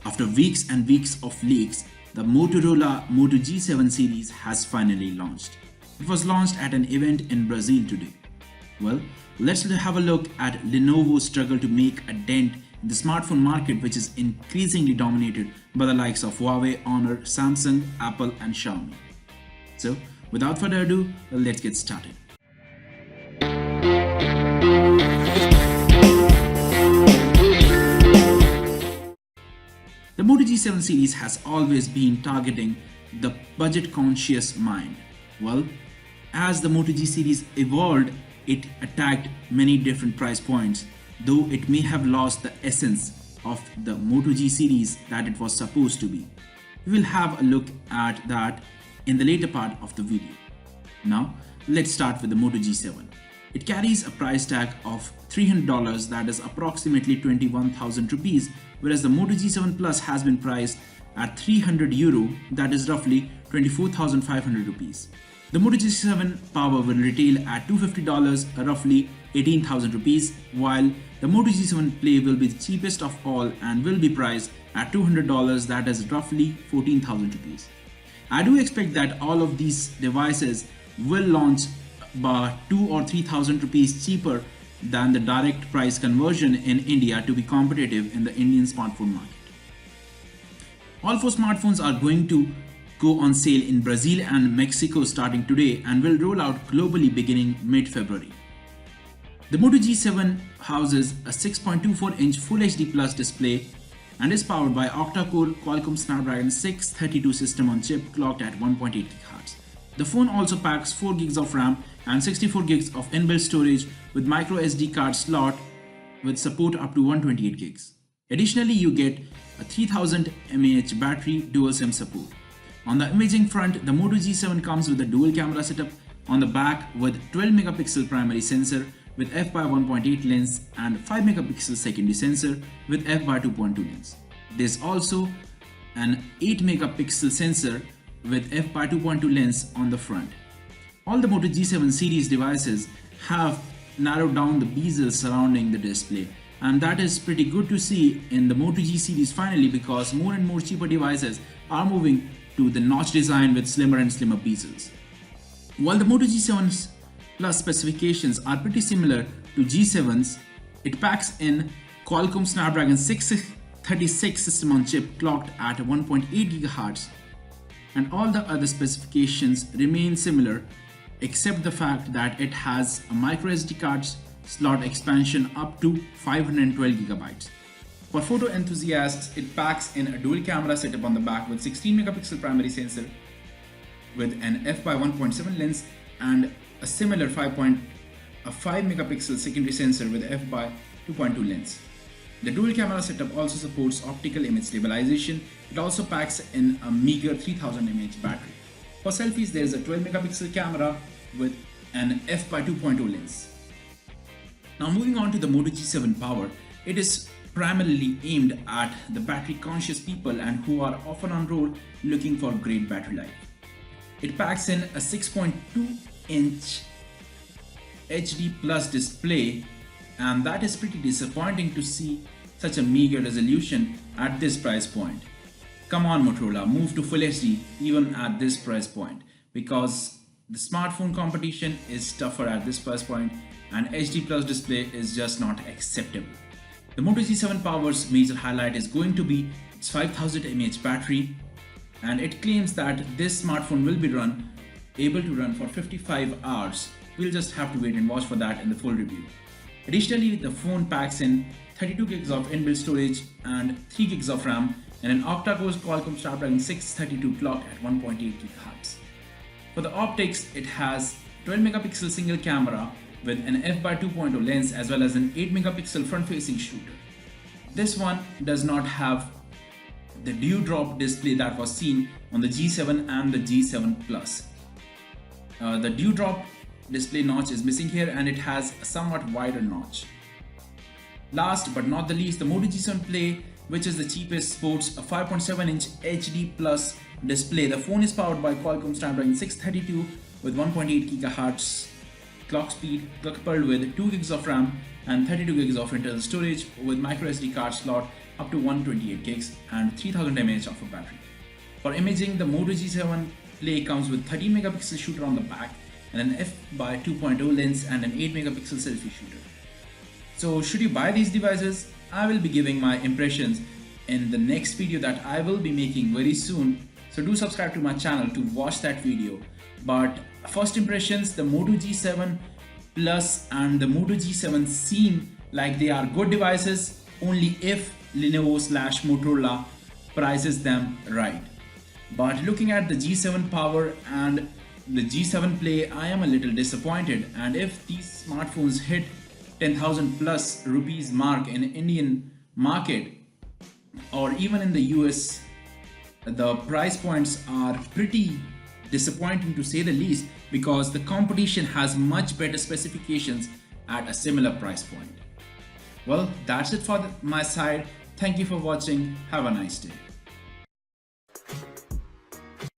After weeks and weeks of leaks, the Motorola Moto G7 series has finally launched. It was launched at an event in Brazil today. Well, let's have a look at Lenovo's struggle to make a dent in the smartphone market, which is increasingly dominated by the likes of Huawei, Honor, Samsung, Apple and Xiaomi. So, without further ado, let's get started. The Moto G7 series has always been targeting the budget-conscious mind. Well, as the Moto G series evolved, it attacked many different price points, though it may have lost the essence of the Moto G series that it was supposed to be. We will have a look at that in the later part of the video. Now, let's start with the Moto G7. It carries a price tag of $300, that is approximately 21,000 rupees, whereas the Moto G7 Plus has been priced at €300, that is roughly 24,500 rupees. The Moto G7 Power will retail at $250, roughly 18,000 rupees, while the Moto G7 Play will be the cheapest of all and will be priced at $200, that is roughly 14,000 rupees. I do expect that all of these devices will launch by 2 or 3,000 rupees cheaper than the direct price conversion in India to be competitive in the Indian smartphone market. All four smartphones are going to go on sale in Brazil and Mexico starting today and will roll out globally beginning mid-February. The Moto G7 houses a 6.24-inch Full HD Plus display and is powered by octa-core Qualcomm Snapdragon 632 system on chip clocked at 1.8 GHz. The phone also packs 4 GB of RAM and 64 GB of inbuilt storage with microSD card slot with support up to 128 GB. Additionally, you get a 3000 mAh battery dual SIM support. On the imaging front, the Moto G7 comes with a dual camera setup on the back with 12 megapixel primary sensor with f/1.8 lens and 5 megapixel secondary sensor with f/2.2 lens. There's also an 8 megapixel sensor with f/2.2 lens on the front. All the Moto G7 series devices have narrowed down the bezels surrounding the display, and that is pretty good to see in the Moto G series finally, because more and more cheaper devices are moving to the notch design with slimmer and slimmer bezels. While the Moto G7 Plus specifications are pretty similar to G7's, it packs in Qualcomm Snapdragon 636 system on chip clocked at 1.8 GHz, and all the other specifications remain similar except the fact that it has a microSD card slot expansion up to 512 GB. For photo enthusiasts, it packs in a dual camera setup on the back with 16 megapixel primary sensor with an f/1.7 lens and a similar 5 megapixel secondary sensor with f/2.2 lens. The dual camera setup also supports optical image stabilization. It also packs in a meager 3000 mAh battery. For selfies, there is a 12 megapixel camera with an f/2.0 lens. Now moving on to the Moto G7 Power, it is primarily aimed at the battery conscious people and who are often on road looking for great battery life. It packs in a 6.2-inch HD Plus display, and that is pretty disappointing to see such a meager resolution at this price point. Come on Motorola, move to Full HD even at this price point, because the smartphone competition is tougher at this price point and HD Plus display is just not acceptable. The Moto G7 Power's major highlight is going to be its 5000 mAh battery, and it claims that this smartphone will be able to run for 55 hours. We'll just have to wait and watch for that in the full review. Additionally, the phone packs in 32 GB of inbuilt storage and 3 GB of RAM and an octa-core Qualcomm Snapdragon 632 clocked at 1.8 GHz. For the optics, it has 12 megapixel single camera with an f/2.0 lens as well as an 8 megapixel front-facing shooter. This one does not have the dewdrop display that was seen on the G7 and the G7 Plus. The dewdrop display notch is missing here and it has a somewhat wider notch. Last but not the least, the Moto G7 Play, which is the cheapest, sports a 5.7-inch HD Plus display. The phone is powered by Qualcomm Snapdragon 632 with 1.8 GHz clock speed, coupled with 2 GB of RAM and 32 GB of internal storage with microSD card slot up to 128 gigs and 3000 mAh of a battery. For imaging, the Moto G7 Play comes with 13 megapixel shooter on the back and an f/2.0 lens and an 8 megapixel selfie shooter. So should you buy these devices? I will be giving my impressions in the next video that I will be making very soon. So do subscribe to my channel to watch that video. But first impressions, the Moto G7 Plus and the Moto G7 seem like they are good devices only if Lenovo/Motorola prices them right. But looking at the G7 Power and the G7 Play, I am a little disappointed, and if these smartphones hit 10,000 plus rupees mark in Indian market or even in the US, the price points are pretty disappointing to say the least, because the competition has much better specifications at a similar price point. Well, that's it for my side. Thank you for watching. Have a nice day.